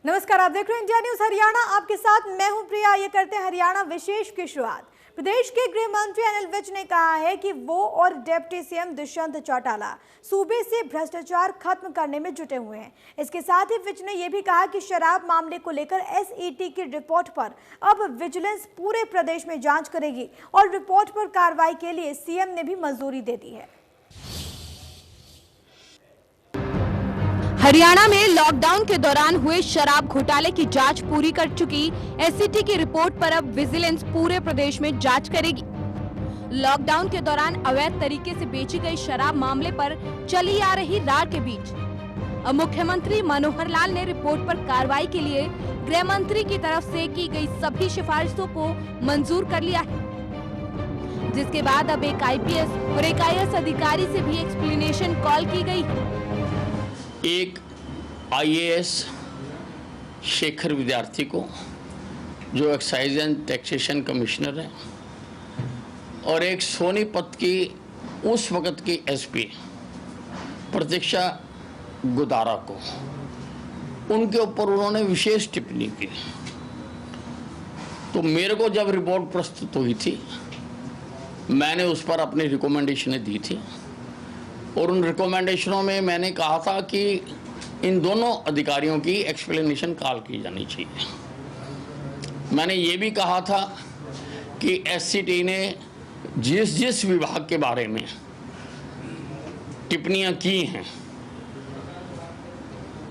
नमस्कार, आप देख रहे हैं इंडिया न्यूज हरियाणा। आपके साथ मैं हूं प्रिया। ये करते हैं हरियाणा विशेष की शुरुआत। प्रदेश के गृह मंत्री अनिल विज ने कहा है कि वो और डिप्टी सीएम दुष्यंत चौटाला सूबे से भ्रष्टाचार खत्म करने में जुटे हुए हैं। इसके साथ ही विज ने यह भी कहा कि शराब मामले को लेकर एसईटी की रिपोर्ट पर अब विजिलेंस पूरे प्रदेश में जांच करेगी और रिपोर्ट पर कार्रवाई के लिए सीएम ने भी मंजूरी दे दी है। हरियाणा में लॉकडाउन के दौरान हुए शराब घोटाले की जांच पूरी कर चुकी एसईटी की रिपोर्ट पर अब विजिलेंस पूरे प्रदेश में जांच करेगी। लॉकडाउन के दौरान अवैध तरीके से बेची गई शराब मामले पर चली आ रही रार के बीच अब मुख्यमंत्री मनोहर लाल ने रिपोर्ट पर कार्रवाई के लिए गृह मंत्री की तरफ से की गई सभी सिफारिशों को मंजूर कर लिया है, जिसके बाद अब एक आईपीएस और एक आईएएस अधिकारी से भी एक्सप्लेनेशन कॉल की गई है। एक आईएएस शेखर विद्यार्थी को, जो एक्साइज एंड टैक्सेशन कमिश्नर है, और एक सोनीपत की उस वक्त की एसपी प्रतीक्षा गुदारा को, उनके ऊपर उन्होंने विशेष टिप्पणी की। तो मेरे को जब रिपोर्ट प्रस्तुत हुई थी, मैंने उस पर अपनी रिकमेंडेशनें दी थी और उन रिकमेंडेशनों में मैंने कहा था कि इन दोनों अधिकारियों की एक्सप्लेनेशन कॉल की जानी चाहिए। मैंने ये भी कहा था कि एससीटी ने जिस विभाग के बारे में टिप्पणियां की हैं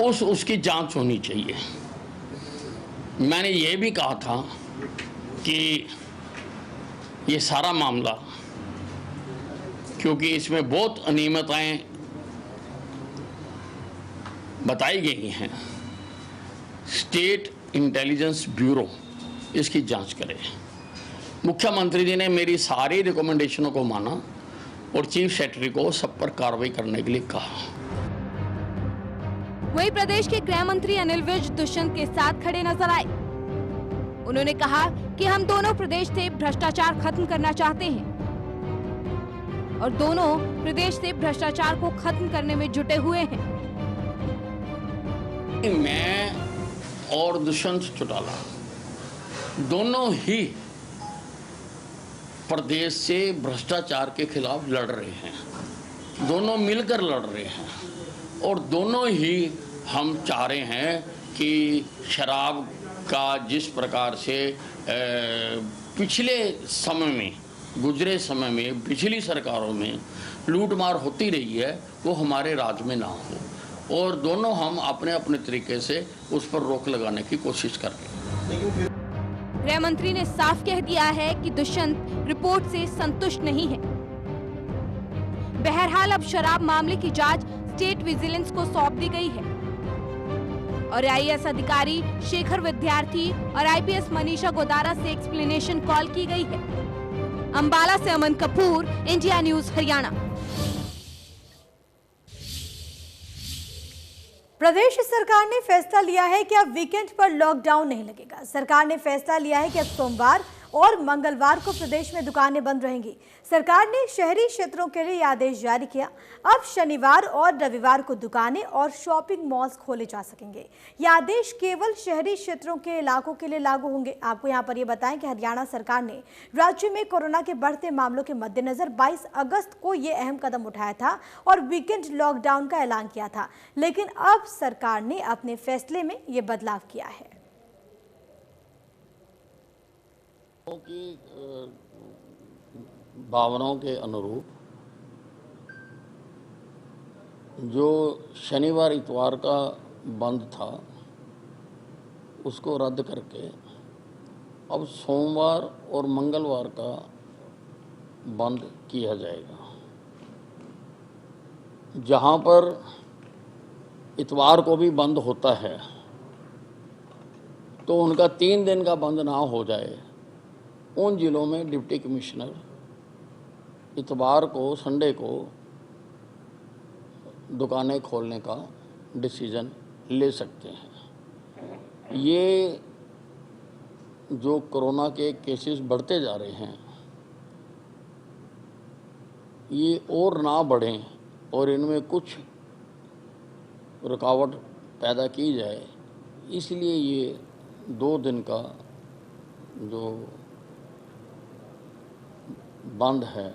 उसकी जांच होनी चाहिए। मैंने ये भी कहा था कि ये सारा मामला, क्योंकि इसमें बहुत अनियमितताएं बताई गई हैं, स्टेट इंटेलिजेंस ब्यूरो इसकी जांच करे। मुख्यमंत्री जी ने मेरी सारी रिकमेंडेशनों को माना और चीफ सेक्रेटरी को सब पर कार्रवाई करने के लिए कहा। वहीं प्रदेश के गृह मंत्री अनिल विज दुष्यंत के साथ खड़े नजर आए। उन्होंने कहा कि हम दोनों प्रदेश से भ्रष्टाचार खत्म करना चाहते हैं और दोनों प्रदेश से भ्रष्टाचार को खत्म करने में जुटे हुए हैं। मैं और दुष्यंत चौटाला दोनों ही प्रदेश से भ्रष्टाचार के खिलाफ लड़ रहे हैं, दोनों मिलकर लड़ रहे हैं और दोनों ही हम चाह रहे हैं कि शराब का जिस प्रकार से पिछले समय में, गुजरे समय में पिछली सरकारों में लूटमार होती रही है, वो हमारे राज्य में ना हो और दोनों हम अपने अपने तरीके से उस पर रोक लगाने की कोशिश कर रहे हैं। गृह मंत्री ने साफ कह दिया है कि दुष्यंत रिपोर्ट से संतुष्ट नहीं है। बहरहाल अब शराब मामले की जांच स्टेट विजिलेंस को सौंप दी गई है और आईएएस अधिकारी शेखर विद्यार्थी और आईपीएस मनीषा गोदारा से एक्सप्लेनेशन कॉल की गई है। अंबाला से अमन कपूर, इंडिया न्यूज हरियाणा। प्रदेश सरकार ने फैसला लिया है कि अब वीकेंड पर लॉकडाउन नहीं लगेगा। सरकार ने फैसला लिया है कि अब सोमवार और मंगलवार को प्रदेश में दुकानें बंद रहेंगी। सरकार ने शहरी क्षेत्रों के लिए आदेश जारी किया। अब शनिवार और रविवार को दुकानें और शॉपिंग मॉल्स खोले जा सकेंगे। ये आदेश केवल शहरी क्षेत्रों के इलाकों के लिए लागू होंगे। आपको यहाँ पर ये बताएं कि हरियाणा सरकार ने राज्य में कोरोना के बढ़ते मामलों के मद्देनजर 22 अगस्त को ये अहम कदम उठाया था और वीकेंड लॉकडाउन का ऐलान किया था, लेकिन अब सरकार ने अपने फैसले में ये बदलाव किया है। की भावनाओं के अनुरूप जो शनिवार इतवार का बंद था उसको रद्द करके अब सोमवार और मंगलवार का बंद किया जाएगा। जहां पर इतवार को भी बंद होता है तो उनका 3 दिन का बंद ना हो जाए, उन जिलों में डिप्टी कमिश्नर इतवार को, संडे को दुकानें खोलने का डिसीजन ले सकते हैं। ये जो कोरोना के केसेस बढ़ते जा रहे हैं, ये और ना बढ़ें और इनमें कुछ रुकावट पैदा की जाए, इसलिए ये 2 दिन का जो बंद है।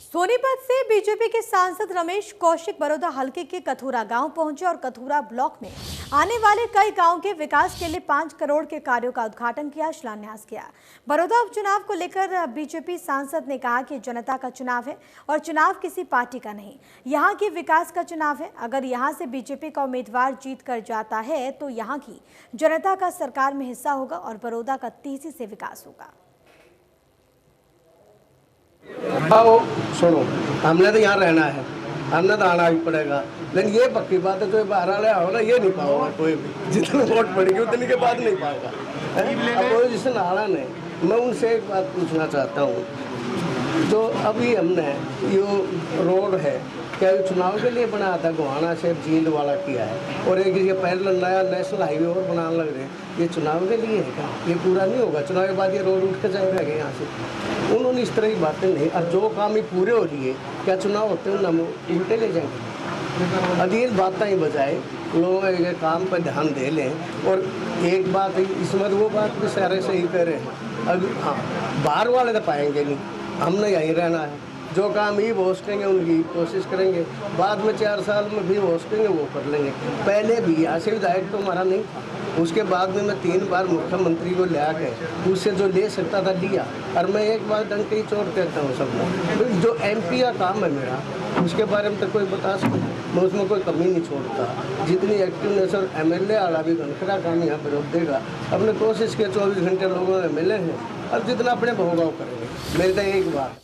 सोनीपत से बीजेपी के सांसद रमेश कौशिक बड़ौदा हलके के कथूरा गांव पहुंचे और कथूरा ब्लॉक में आने वाले कई गांवों के विकास के लिए 5 करोड़ के कार्यों का उद्घाटन किया, शिलान्यास किया। बड़ौदा उपचुनाव को लेकर बीजेपी सांसद ने कहा कि जनता का चुनाव है और चुनाव किसी पार्टी का नहीं, यहाँ की विकास का चुनाव है। अगर यहाँ से बीजेपी का उम्मीदवार जीत कर जाता है तो यहाँ की जनता का सरकार में हिस्सा होगा और बड़ौदा का तेजी से विकास होगा। आओ सुनो, हमने तो यहाँ रहना है, हमने तो आना भी पड़ेगा, लेकिन ये पक्की बात है, जो बाहर वाले आओ ना, ये नहीं पाओगे कोई भी। जितने वोट पड़ेगी उतने के बाद नहीं पाएगा। अपोजिशन आना नहीं। मैं उनसे एक बात पूछना चाहता हूँ, जो अभी हमने ये रोड है, क्या ये चुनाव के लिए बनाया था? गोहाना से जींद वाला किया है, और एक ये पहले नया नेशनल हाईवे और बनाने लग रहे हैं, ये चुनाव के लिए है क्या? ये पूरा नहीं होगा, चुनाव के बाद ये रोड उठ के जाएगा यहाँ से। उन्होंने इस तरह की बातें नहीं, और जो काम ही पूरे हो रही है, क्या चुनाव होते हैं हम उल्टे ले जाएंगे? अधीर बातें ही बजाय लोग ये काम पर ध्यान दे लें। और एक बात इसमें वो बात भी सारे सही कह रहे हैं। अभी हाँ, बाहर वाले तो पाएंगे नहीं, हमने यहीं रहना है। जो काम ही वो सकेंगे उनकी कोशिश करेंगे, बाद में 4 साल में भी वो सकेंगे वो कर लेंगे। पहले भी ऐसे विधायक तो हमारा नहीं था, उसके बाद में मैं 3 बार मुख्यमंत्री को ले आके उससे जो ले सकता था लिया। और मैं एक बार डंके ही चोट कहता हूँ सब, जो MP का काम है मेरा, उसके बारे में तो कोई बता सकता, मैं उसमें कोई कमी नहीं छोड़ता। जितनी एक्टिवनेस और MLA वाला भी घनखरा काम यहाँ पर रोक देगा। अपने कोशिश के 24 घंटे लोगों ने मिले हैं, और जितना अपने भोगाव करेंगे। मेरी तो एक बात।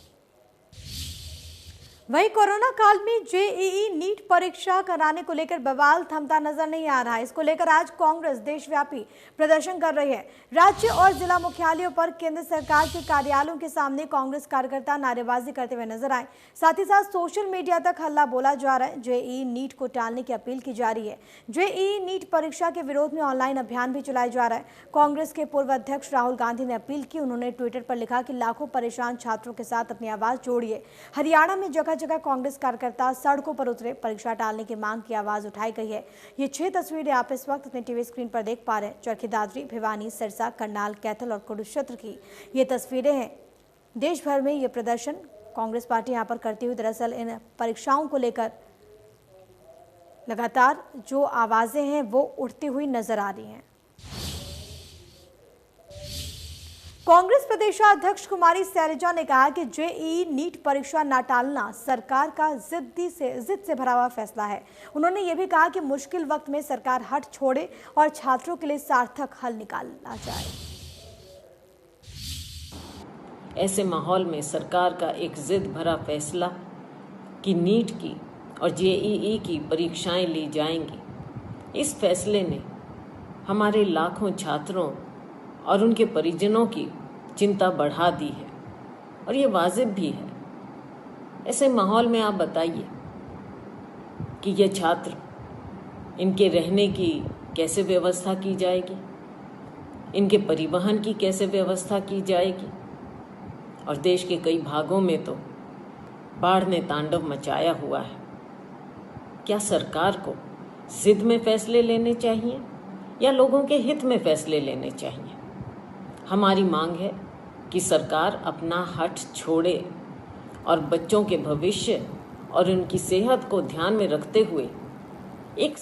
वहीं कोरोना काल में JEE नीट परीक्षा कराने को लेकर बवाल थमता नजर नहीं आ रहा है। इसको लेकर आज कांग्रेस देशव्यापी प्रदर्शन कर रही है। राज्य और जिला मुख्यालयों पर केंद्र सरकार के कार्यालयों के सामने कांग्रेस कार्यकर्ता नारेबाजी करते हुए नजर आए। साथ ही साथ सोशल मीडिया तक हल्ला बोला जा रहा है। JEE नीट को टालने की अपील की जा रही है। JEE नीट परीक्षा के विरोध में ऑनलाइन अभियान भी चलाया जा रहा है। कांग्रेस के पूर्व अध्यक्ष राहुल गांधी ने अपील की। उन्होंने ट्विटर पर लिखा कि लाखों परेशान छात्रों के साथ अपनी आवाज जोड़िए। हरियाणा में जगह जगह कांग्रेस कार्यकर्ता सड़कों पर उतरे, परीक्षा टालने की मांग की आवाज उठाई गई है। ये 6 तस्वीरें आप इस वक्त अपने टीवी स्क्रीन पर देख पा रहे हैं। चरखी दादरी, भिवानी, सिरसा, करनाल, कैथल और कुरुक्षेत्र की ये तस्वीरें हैं। देश भर में ये प्रदर्शन कांग्रेस पार्टी यहां पर करती हुई, दरअसल इन परीक्षाओं को लेकर लगातार जो आवाजें हैं वो उठती हुई नजर आ रही हैं। कांग्रेस प्रदेशाध्यक्ष कुमारी शैलजा ने कहा कि JEE नीट परीक्षा न टालना सरकार का जिद से भरा हुआ फैसला है। उन्होंने ये भी कहा कि मुश्किल वक्त में सरकार हट छोड़े और छात्रों के लिए सार्थक हल निकाला जाए। ऐसे माहौल में सरकार का एक जिद भरा फैसला कि नीट की और JEE की परीक्षाएं ली जाएंगी, इस फैसले ने हमारे लाखों छात्रों और उनके परिजनों की चिंता बढ़ा दी है, और ये वाजिब भी है। ऐसे माहौल में आप बताइए कि ये छात्र, इनके रहने की कैसे व्यवस्था की जाएगी, इनके परिवहन की कैसे व्यवस्था की जाएगी। और देश के कई भागों में तो बाढ़ ने तांडव मचाया हुआ है। क्या सरकार को जिद में फैसले लेने चाहिए या लोगों के हित में फैसले लेने चाहिए? हमारी मांग है कि सरकार अपना हठ छोड़े और बच्चों के भविष्य और उनकी सेहत को ध्यान में रखते हुए एक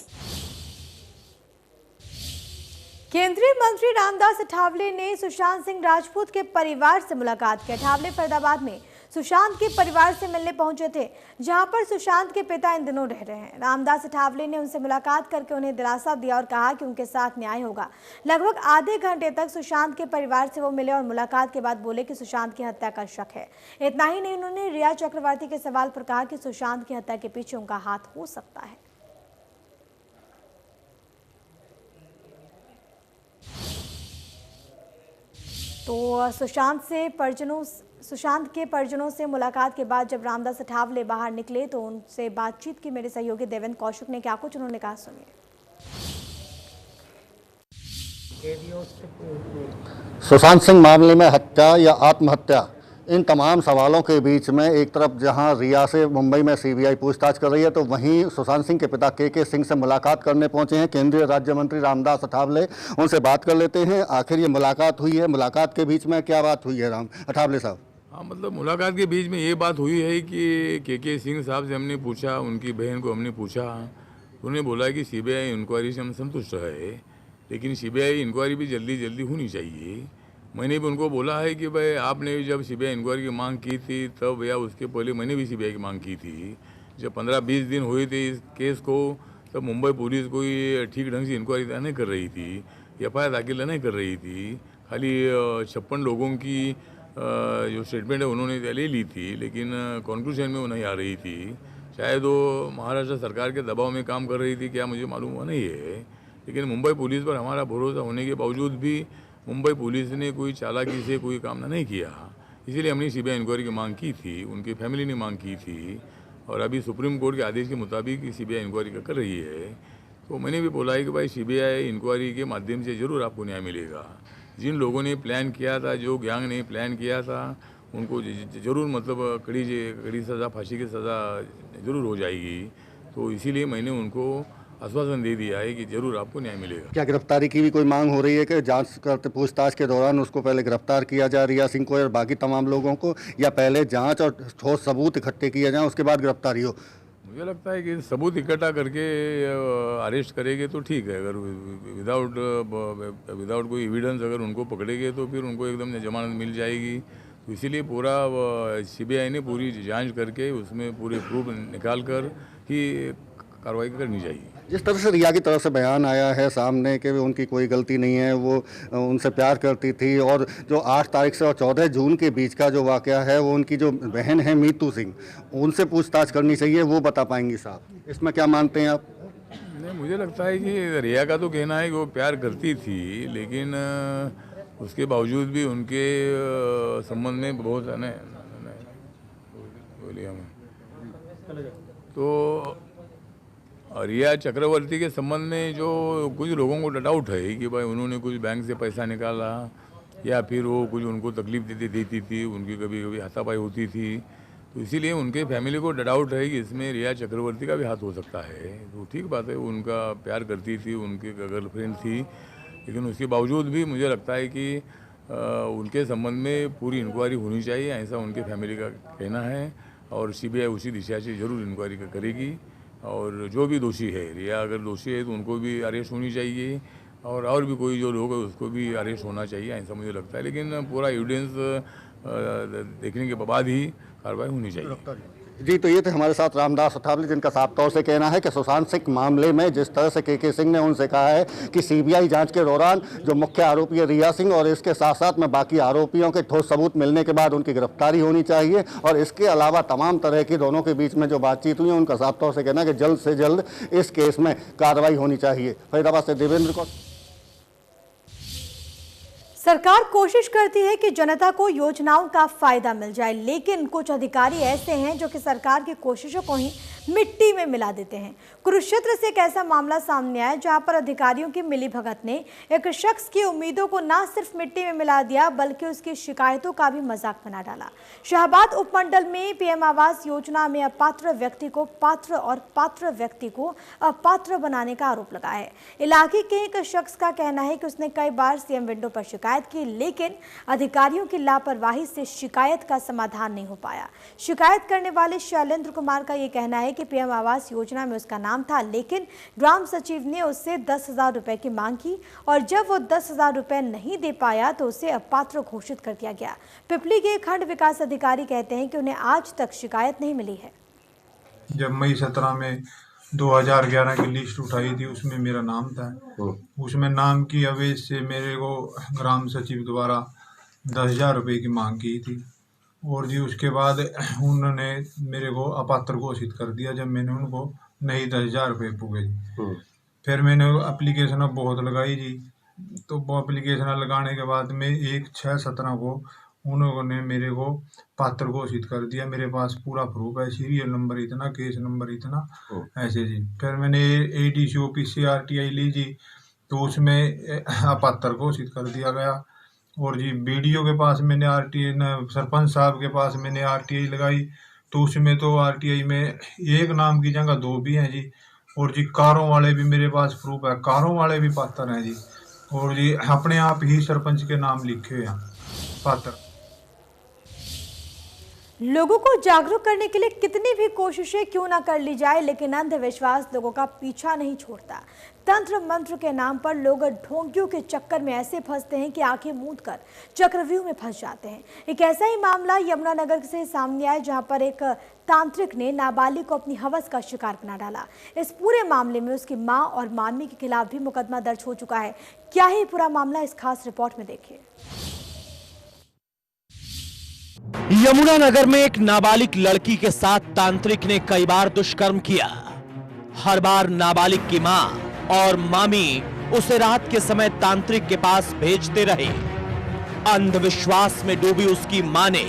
केंद्रीय मंत्री रामदास अठावले ने सुशांत सिंह राजपूत के परिवार से मुलाकात की। अठावले फरीदाबाद में सुशांत के परिवार से मिलने पहुंचे थे, जहां पर सुशांत के पिता इन दिनों रह रहे हैं। रामदास अठावले ने उनसे मुलाकात करके उन्हें दिलासा दिया और कहा कि उनके साथ न्याय होगा। लगभग आधे घंटे तक सुशांत के परिवार से वो मिले और मुलाकात के बाद बोले कि सुशांत की हत्या का शक है। इतना ही नहीं, उन्होंने रिया चक्रवर्ती के सवाल पर कहा कि सुशांत की हत्या के पीछे उनका हाथ हो सकता है। तो सुशांत के परिजनों से मुलाकात के बाद जब रामदास अठावले बाहर निकले तो उनसे बातचीत की मेरे सहयोगी देवेंद्र कौशिक ने। क्या कुछ उन्होंने कहा, सुनिए। सुशांत सिंह मामले में हत्या या आत्महत्या, इन तमाम सवालों के बीच में एक तरफ जहां रिया से मुंबई में सीबीआई पूछताछ कर रही है, तो वहीं सुशांत सिंह के पिता के सिंह से मुलाकात करने पहुंचे हैं केंद्रीय राज्य मंत्री रामदास अठावले। उनसे बात कर लेते हैं, आखिर ये मुलाकात हुई है, मुलाकात के बीच में क्या बात हुई है अठावले साहब? हाँ, मतलब मुलाकात के बीच में ये बात हुई है कि के सिंह साहब से हमने पूछा, उनकी बहन को हमने पूछा, उन्होंने बोला कि सीबीआई इंक्वायरी से हम संतुष्ट है, लेकिन सीबीआई इंक्वायरी भी जल्दी होनी चाहिए। मैंने भी उनको बोला है कि भाई आपने जब सीबीआई इंक्वायरी की मांग की थी तब या उसके पहले मैंने भी सीबीआई की मांग की थी। जब 15-20 दिन हुए थे इस केस को, तब मुंबई पुलिस कोई ठीक ढंग से इंक्वायरी नहीं कर रही थी, एफआईआर दाखिल नहीं कर रही थी। खाली 56 लोगों की जो स्टेटमेंट है उन्होंने ले ली थी, लेकिन कंक्लूजन में वो नहीं आ रही थी। शायद वो महाराष्ट्र सरकार के दबाव में काम कर रही थी, क्या मुझे मालूम हुआ नहीं है। लेकिन मुंबई पुलिस पर हमारा भरोसा होने के बावजूद भी मुंबई पुलिस ने कोई चालाकी से कोई काम नहीं किया, इसीलिए हमने सीबीआई इंक्वायरी की मांग की थी, उनकी फैमिली ने मांग की थी, और अभी सुप्रीम कोर्ट के आदेश के मुताबिक सीबीआई इंक्वायरी कर रही है। तो मैंने भी बोला है कि भाई सीबीआई इंक्वायरी के माध्यम से ज़रूर आपको न्याय मिलेगा। जिन लोगों ने प्लान किया था, जो गैंग ने प्लान किया था, उनको ज़रूर मतलब कड़ी सज़ा, फांसी की सज़ा ज़रूर हो जाएगी। तो इसीलिए मैंने उनको आश्वासन दे दिया है कि जरूर आपको न्याय मिलेगा। क्या गिरफ्तारी की भी कोई मांग हो रही है कि जांच करते पूछताछ के दौरान उसको पहले गिरफ्तार किया जाए, रिया सिंह को और बाकी तमाम लोगों को, या पहले जांच और ठोस सबूत इकट्ठे किए जाएं उसके बाद गिरफ्तारी हो? मुझे लगता है कि सबूत इकट्ठा करके अरेस्ट करेंगे तो ठीक है, अगर विदाउट कोई एविडेंस अगर उनको पकड़ेंगे तो फिर उनको एकदम जमानत मिल जाएगी। तो इसीलिए पूरा सीबीआई ने पूरी जांच करके उसमें पूरे प्रूफ निकाल कर ही कार्रवाई करनी चाहिए। जिस तरह से रिया की तरफ से बयान आया है सामने कि उनकी कोई गलती नहीं है, वो उनसे प्यार करती थी, और जो 8 तारीख से और 14 जून के बीच का जो वाकया है वो उनकी जो बहन है मीतू सिंह, उनसे पूछताछ करनी चाहिए, वो बता पाएंगी साहब? इसमें क्या मानते हैं आप? नहीं, मुझे लगता है कि रिया का तो कहना है कि वो प्यार करती थी, लेकिन उसके बावजूद भी उनके संबंध में बहुत बोलिए हमें तो रिया चक्रवर्ती के संबंध में जो कुछ लोगों को डाउट है कि भाई उन्होंने कुछ बैंक से पैसा निकाला, या फिर वो कुछ उनको तकलीफ देती थी, उनकी कभी कभी हाथापाई होती थी, तो इसीलिए उनके फैमिली को डाउट है कि इसमें रिया चक्रवर्ती का भी हाथ हो सकता है। तो ठीक बात है, उनका प्यार करती थी, उनकी गर्लफ्रेंड थी, लेकिन उसके बावजूद भी मुझे लगता है कि उनके संबंध में पूरी इंक्वायरी होनी चाहिए, ऐसा उनके फैमिली का कहना है, और सीबीआई उसी दिशा से ज़रूर इंक्वायरी करेगी। और जो भी दोषी है, रिया अगर दोषी है तो उनको भी अरेस्ट होनी चाहिए, और भी कोई जो लोग है उसको भी अरेस्ट होना चाहिए, ऐसा मुझे लगता है। लेकिन पूरा एविडेंस देखने के बाद ही कार्रवाई होनी चाहिए। जी, तो ये थे हमारे साथ रामदास अठावले, जिनका साफ तौर से कहना है कि सुशांत सिंह मामले में जिस तरह से के सिंह ने उनसे कहा है कि सीबीआई जांच के दौरान जो मुख्य आरोपी है रिया सिंह, और इसके साथ साथ में बाकी आरोपियों के ठोस सबूत मिलने के बाद उनकी गिरफ्तारी होनी चाहिए, और इसके अलावा तमाम तरह की दोनों के बीच में जो बातचीत हुई है, उनका साफ तौर से कहना है कि जल्द से जल्द इस केस में कार्रवाई होनी चाहिए। फरीदाबाद से देवेंद्र को। सरकार कोशिश करती है कि जनता को योजनाओं का फायदा मिल जाए, लेकिन कुछ अधिकारी ऐसे हैं जो कि सरकार की कोशिशों को ही मिट्टी में मिला देते हैं। कुरुक्षेत्र से एक ऐसा मामला सामने आया जहां पर अधिकारियों की मिलीभगत ने एक शख्स की उम्मीदों को न सिर्फ मिट्टी में मिला दिया, बल्कि उसकी शिकायतों का भी मजाक बना डाला। शाहबाद उपमंडल में पीएम आवास योजना में अपात्र व्यक्ति को पात्र और पात्र व्यक्ति को अपात्र बनाने का आरोप लगा है। इलाके के एक शख्स का कहना है कि उसने कई बार सीएम विंडो पर शिकायत की, लेकिन अधिकारियों की लापरवाही से शिकायत का समाधान नहीं हो पाया। शिकायत करने वाले शैलेंद्र कुमार का यह कहना है कि पीएम आवास योजना में उसका नाम था, लेकिन ग्राम सचिव ने उससे 10,000 रुपए की मांग की, और जब वो 10,000 रुपए नहीं दे पाया तो उसे अपात्र घोषित कर दिया गया। पिपली के खंड विकास अधिकारी कहते हैं कि उन्हें आज तक शिकायत नहीं मिली है। जब मई 17 में 2011 की लिस्ट उठाई थी, उसमें मेरा नाम था। उसमें नाम की अवैध से मेरे को ग्राम सचिव द्वारा 10,000 रुपये की मांग की थी, और जी उसके बाद उन्होंने मेरे को अपात्र घोषित कर दिया जब मैंने उनको नहीं 10,000 रुपये पूगे जी। फिर मैंने एप्लीकेशन बहुत लगाई जी, तो वो एप्लीकेशन लगाने के बाद में 1/6/17 को उन्होंने मेरे को पात्र घोषित कर दिया। मेरे पास पूरा प्रूफ है, सीरियल नंबर इतना, केस नंबर इतना, ऐसे जी। फिर मैंने एडीसी ऑफिस से आरटीआई ली जी, तो उसमें अपात्र घोषित कर दिया गया। और जी बीडीओ के पास मैंने आरटीआई, सरपंच साहब के पास मैंने आरटीआई लगाई, तो उसमें तो आरटीआई में एक नाम की जगह 2 भी हैं जी। और जी कारों वाले भी मेरे पास प्रूफ है, कारों वाले भी पात्र हैं जी। और जी अपने आप ही सरपंच के नाम लिखे हुए हैं पात्र। लोगों को जागरूक करने के लिए कितनी भी कोशिशें क्यों ना कर ली जाए, लेकिन अंधविश्वास लोगों का पीछा नहीं छोड़ता। तंत्र मंत्र के नाम पर लोग ढोंगियों के चक्कर में ऐसे फंसते हैं कि आंखें मूंद कर चक्रव्यूह में फंस जाते हैं। एक ऐसा ही मामला यमुनानगर से सामने आया, जहां पर एक तांत्रिक ने नाबालिग को अपनी हवस का शिकार बना डाला। इस पूरे मामले में उसकी मां और मामी के खिलाफ भी मुकदमा दर्ज हो चुका है। क्या है पूरा मामला, इस खास रिपोर्ट में देखिए। यमुनानगर में एक नाबालिग लड़की के साथ तांत्रिक ने कई बार दुष्कर्म किया। हर बार नाबालिग की मां और मामी उसे रात के समय तांत्रिक के पास भेजते रहे। अंधविश्वास में डूबी उसकी मां ने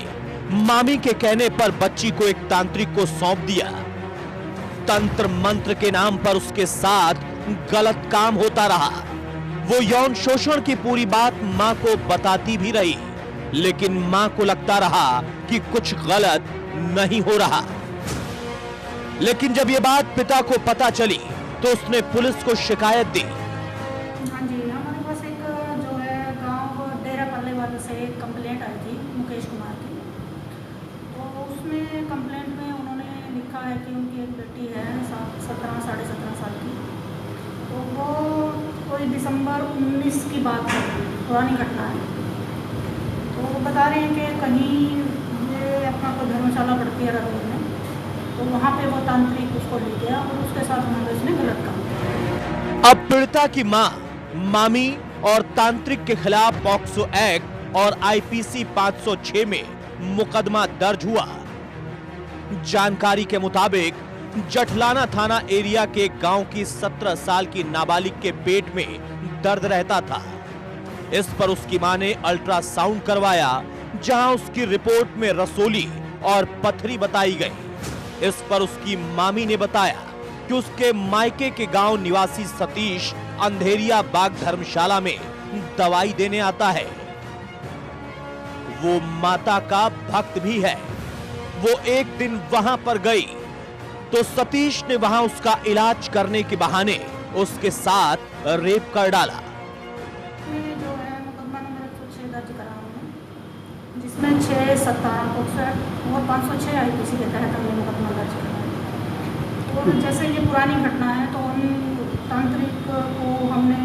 मामी के कहने पर बच्ची को एक तांत्रिक को सौंप दिया। तंत्र मंत्र के नाम पर उसके साथ गलत काम होता रहा। वो यौन शोषण की पूरी बात मां को बताती भी रही, लेकिन मां को लगता रहा कि कुछ गलत नहीं हो रहा। लेकिन जब ये बात पिता को पता चली तो उसने पुलिस को शिकायत दी। हाँ जी, हमारे पास एक जो है गांव डेरा पल्ले वाले से एक कंप्लेंट आई थी मुकेश कुमार की। तो उसमें कंप्लेंट में उन्होंने लिखा है कि उनकी एक बेटी है 17 साढ़े 17 साल की। तो वो कोई दिसंबर 19 की बात है, पुरानी घटना है। तो वो बता रहे हैं कि कहीं ये अपना कोई धर्मशाला पड़ती है राजौर में, तो वहाँ पे वो तांत्रिक उसको ले गया और उसके साथ उन्होंने उसने गलत काम किया। अब पीड़िता की मां, मामी और तांत्रिक के खिलाफ पॉक्सो एक्ट और आईपीसी 506 में मुकदमा दर्ज हुआ। जानकारी के मुताबिक जठलाना थाना एरिया के गांव की 17 साल की नाबालिग के पेट में दर्द रहता था। इस पर उसकी मां ने अल्ट्रासाउंड करवाया, जहां उसकी रिपोर्ट में रसोली और पथरी बताई गई। इस पर उसकी मामी ने बताया कि उसके मायके के गांव निवासी सतीश अंधेरिया बाग धर्मशाला में दवाई देने आता है। वो माता का भक्त भी है। वो एक दिन वहां पर गई तो सतीश ने वहां उसका इलाज करने के बहाने उसके साथ रेप कर डाला। जो है मुकदमा नंबर 106 दर्ज करा हमने, जिसमें 6, 17 और 506 आईपीसी के तहत हमने मुकदमा दर्ज करा। और जैसे ये पुरानी घटना है तो हम तांत्रिक को हमने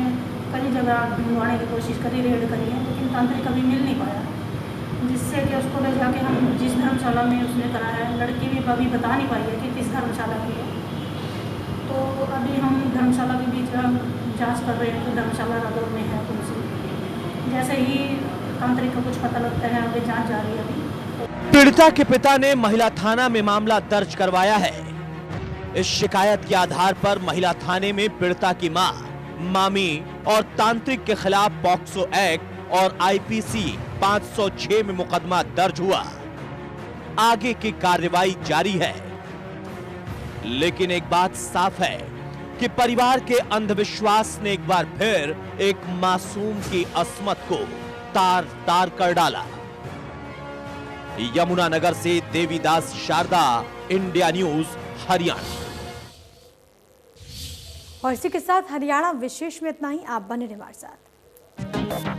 कई जगह ढूंढवाने की कोशिश करी, रेड करी है, लेकिन तांत्रिक कभी मिल नहीं पाया। जिससे कि उसको ले जाके हम जिस धर्मशाला में उसने कराया है, लड़की भी अभी बता नहीं पाई है कि किस धर्मशाला की है। तो अभी हम धर्मशाला के बीच जांच कर रहे हैं कि धर्मशाला राजौर में है कौन सी। जैसे ही तांत्रिक को कुछ पता लगता है, आगे जांच जारी है अभी। पीड़िता के पिता ने महिला थाना में मामला दर्ज करवाया है। इस शिकायत के आधार पर महिला थाने में पीड़िता की मां, मामी और तांत्रिक के खिलाफ पॉक्सो एक्ट और आईपीसी 506 में मुकदमा दर्ज हुआ। आगे की कार्रवाई जारी है। लेकिन एक बात साफ है कि परिवार के अंधविश्वास ने एक बार फिर एक मासूम की अस्मत को तार तार कर डाला। यमुनानगर से देवीदास शारदा, इंडिया न्यूज, हरियाणा। और इसी के साथ हरियाणा विशेष में इतना ही। आप बने रहिए हमारे साथ।